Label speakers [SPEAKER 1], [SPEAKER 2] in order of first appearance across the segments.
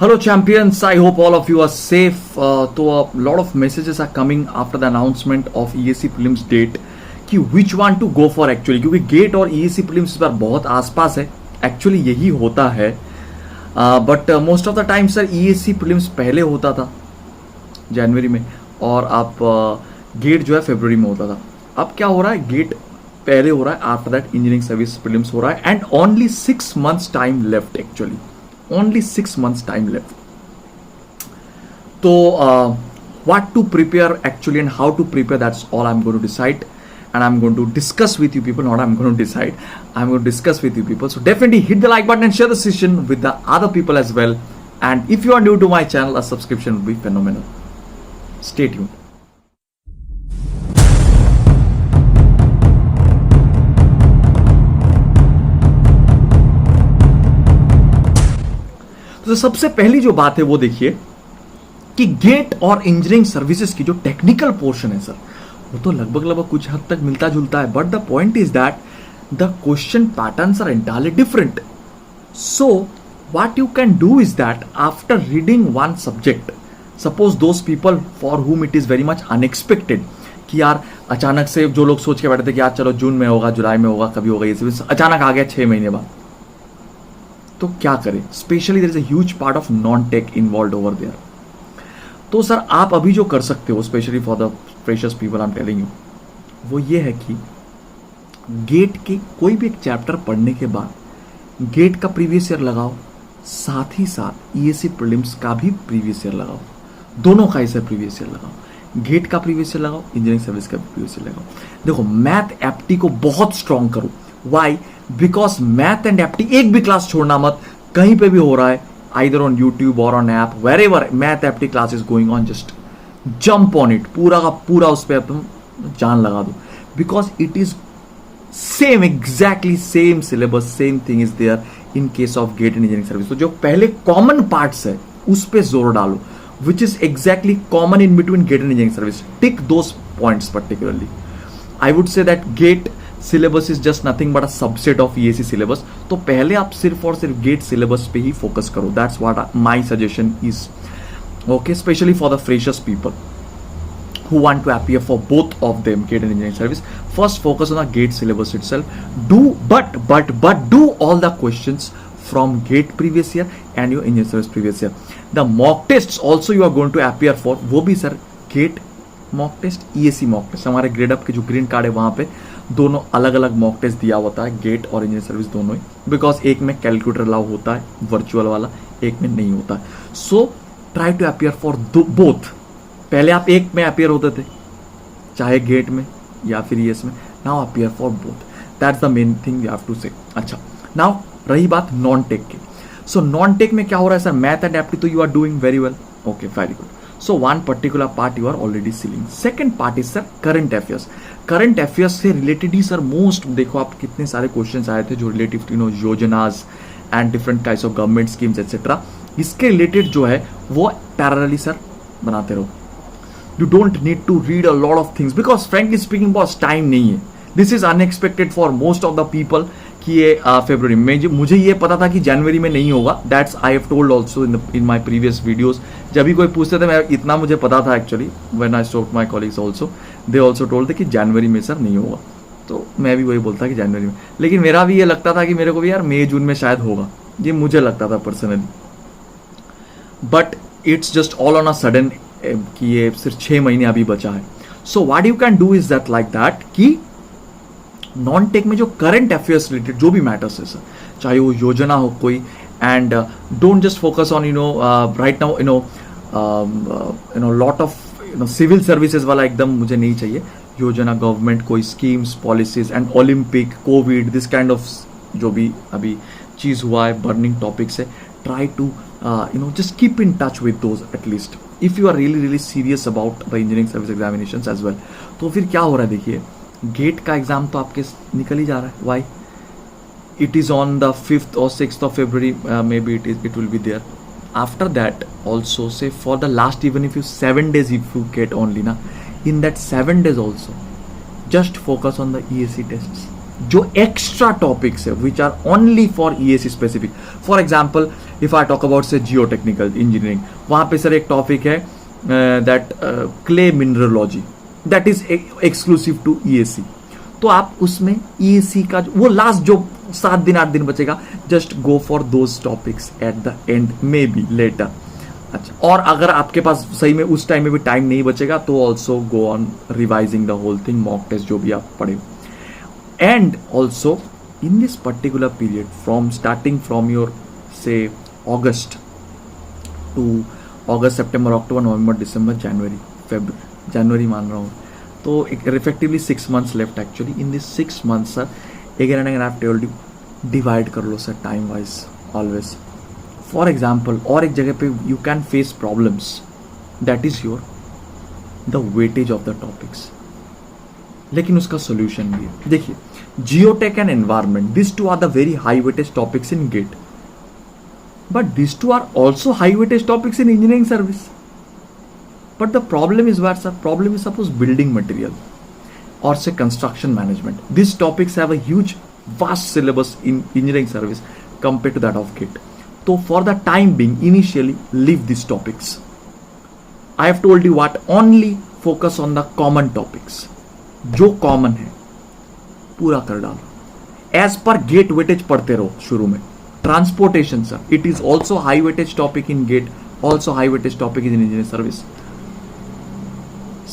[SPEAKER 1] Hello champions, I hope all of you are safe. तो a lot of messages are coming after the announcement of ESC prelims date कि which one to go for actually, क्योंकि gate और ESC prelims इस बार बहुत आसपास है. Actually यही होता है, but most of the time sir ESC prelims पहले होता था जनवरी में और आप गेट जो है फरवरी में होता था. अब क्या हो रहा है, गेट पहले हो रहा है, after that engineering service prelims हो रहा है and only 6 months time left. Actually only 6 months time left. So what to prepare actually and how to prepare, that's all I'm going to decide, and I'm going to discuss with you people. Not I'm going to decide, I'm going to discuss with you people. So definitely hit the like button and share the session with the other people as well. And if you are new to my channel, a subscription would be phenomenal. Stay tuned. तो सबसे पहली जो बात है वो देखिए कि gate और इंजीनियरिंग सर्विसेज की जो टेक्निकल पोर्शन है सर, वो तो लगभग कुछ हद तक मिलता जुलता है, but the point is that the question patterns are entirely different. So what you can do is that after reading one subject, suppose those people for whom it is very much unexpected कि यार अचानक से जो लोग सोच के बैठे थे कि यार चलो जून में होगा, जुलाई में होगा, कभी होगा, ये अचानक आ गया 6 महीने बाद, तो क्या करें. Specially there is a huge part of non tech involve over there. तो सर आप अभी जो कर सकते हो, specially for the freshers people I am telling you, वो ये है कि गेट के कोई भी एक चैप्टर पढ़ने के बाद गेट का प्रीवियस ईयर लगाओ, साथ ही साथ ESC प्रीलिम्स का भी प्रीवियस ईयर लगाओ. दोनों का इसे प्रीवियस ईयर लगाओ, गेट का प्रीवियस ईयर लगाओ, इंजीनियरिंग सर्विस का भी प्रीवियस ईयर लगाओ. देखो मैथ एप्टी को बहुत स्ट्रॉन्ग करो. वाई? बिकॉज मैथ एंड एप्टी एक भी क्लास छोड़ना मत, कहीं पे भी हो रहा है, either on YouTube or on app, wherever math apti class is going on, just jump on it, पूरा का पूरा उस पर तुम जान लगा दो. Because it is same, exactly same syllabus, same thing is there in case of GATE and engineering service. तो जो पहले कॉमन पार्ट्स है उस पर जोर डालो, which is exactly common in between GATE and engineering service. Tick those points particularly. I would say that GATE syllabus is just nothing but a subset of ESC syllabus. तो पहले आप सिर्फ और सिर्फ गेट सिलेबस पे ही focus करो. That's what my suggestion is. Okay, specially for the freshers people who want to appear for both of them, GATE and engineering service. First focus on the GATE syllabus itself. But do all the questions from GATE previous year and your engineering service previous year. The mock tests also you are going to appear for, वो भी sir GATE mock test, ESC mock test. हमारे Gradeup के जो green card है वहां पे दोनों अलग अलग मॉक टेस्ट दिया होता है, गेट और इंजीनियरिंग सर्विस दोनों ही. बिकॉज एक में कैलकुलेटर अलाउ होता है वर्चुअल वाला, एक में नहीं होता है. So try to appear for both. पहले आप एक में अपियर होते थे, चाहे गेट में या फिर ES में. Now appear for both. That's the main thing you have to say. अच्छा, नाउ रही बात नॉन टेक की. सो नॉन टेक में क्या हो रहा है सर, मैथ एंड एप्टी तो you are doing very well. Okay, very good. So one particular part you are already seeing. Second part is sir current affairs. Current affairs से related ही sir most, देखो आप कितने सारे questions आए थे जो relative to योजनाज and different kinds of government schemes etc. इसके related जो है वो parallelly सर बनाते रहो. You don't need to read a lot of things because frankly speaking boss time नहीं है. This is unexpected for most of the people कि ये फरवरी में, मुझे ये पता था कि जनवरी में नहीं होगा. That's I have told also in my previous videos. जब भी कोई पूछते थे मैं इतना मुझे पता था actually. When I stock my colleagues also they also told थे कि जनवरी में सर नहीं होगा. तो मैं भी वही बोलता कि जनवरी में, लेकिन मेरा भी ये लगता था कि मेरे को भी यार मई जून में शायद होगा, ये मुझे लगता था personally. But it's just all on a sudden कि ये सिर्फ 6 महीने अभी बचा है. सो what you can do is that like that कि नॉन टेक में जो करंट अफेयर्स रिलेटेड जो भी मैटर्स है सर, चाहे वो योजना हो कोई, and don't just focus on right now lot of civil services वाला एकदम मुझे नहीं चाहिए. योजना, गवर्नमेंट कोई schemes, policies and Olympic, COVID, this kind of जो भी अभी चीज हुआ है, बर्निंग टॉपिक्स है, try to just keep in touch with those at least if you are really serious about the engineering service examinations as well. तो फिर क्या हो रहा है देखिए, गेट का एग्जाम तो आपके निकल ही जा रहा है. Why? It is on the 5th or 6th of February, may be it will be there. After that also say for the last, even if you 7 days if you get only ना, in that 7 days also just focus on the ESC test. जो extra topics है which are only for ESC specific. For example if I talk about say geotechnical engineering, वहां पे sir एक topic है that clay mineralogy, that is exclusive to ESE. तो आप उसमें EAC का वो लास्ट जो 7 दिन 8 दिन बचेगा, just go for those topics at the end, maybe later. अच्छा, और अगर आपके पास सही में उस टाइम में भी टाइम नहीं बचेगा तो also go on revising the whole thing, mock test जो भी आप पढ़े। And also in this particular period from starting from your say August to August, September, October, November, December, January, February, जनवरी मान रहा हूँ, तो effectively 6 months left actually. In this 6 months sir again and again I have told you, divide कर लो sir time wise always. For example, और एक जगह पे you can face problems, that is your the weightage of the topics, लेकिन उसका solution भी है। देखिए, geotech and environment, this two are the very high weightage topics in GATE, but these two are also high weightage topics in engineering service. But the problem is where, sir, problem is suppose building material or say construction management. These topics have a huge vast syllabus in engineering service compared to that of GATE. So for the time being, initially leave these topics. I have told you what, only focus on the common topics. जो common है पूरा कर डालो। As per GATE weightage पढ़ते रहो शुरू में। Transportation, sir, it is also high weightage topic in GATE, also high weightage topic is in engineering service.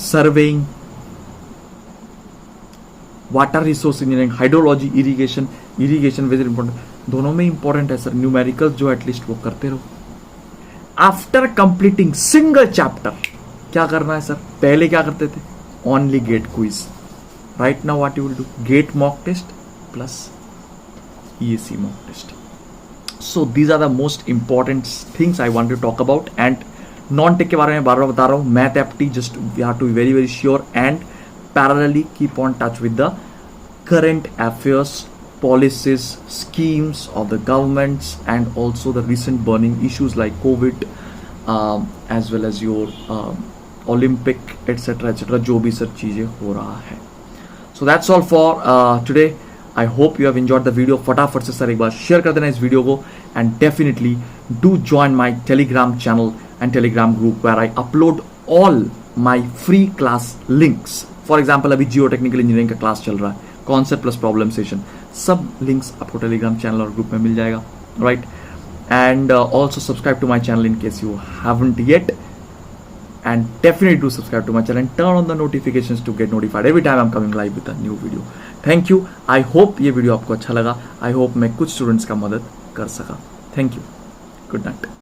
[SPEAKER 1] Surveying, water resource engineering, hydrology, irrigation very important, दोनों में important है sir. Numericals जो at least वो करते रहो। आफ्टर कंप्लीटिंग सिंगल चैप्टर क्या करना है सर? पहले क्या करते थे? Only GATE quiz. Right now what you will do? GATE mock test plus ESE mock test. So these are the most important things I want to talk about, and non-tech के बारे में बार बार बता रहा हूँ। Math apti, just we have to be very very sure and parallelly keep on touch with the current affairs, policies, schemes of the governments, and also the recent burning issues like COVID, as well as your Olympic etc. जो भी सब चीजें हो रहा है। So that's all for today. I hope you have enjoyed the video. फटाफट से sir एक बार शेयर कर देना इस वीडियो को, and definitely do join my Telegram channel and Telegram group where I upload all my free class links. For example, अभी geotechnical engineering का class चल रहा है, कॉन्सेप्ट प्लस प्रॉब्लम सेशन, सब लिंक्स आपको टेलीग्राम चैनल और group में मिल जाएगा, right? And also subscribe to my channel in case you haven't yet, and definitely do subscribe to my channel and turn on the notifications to get notified every time I'm coming live with a new video. Thank you. I hope ये video आपको अच्छा लगा. I hope मैं कुछ students का मदद कर सका. Thank you. Good night.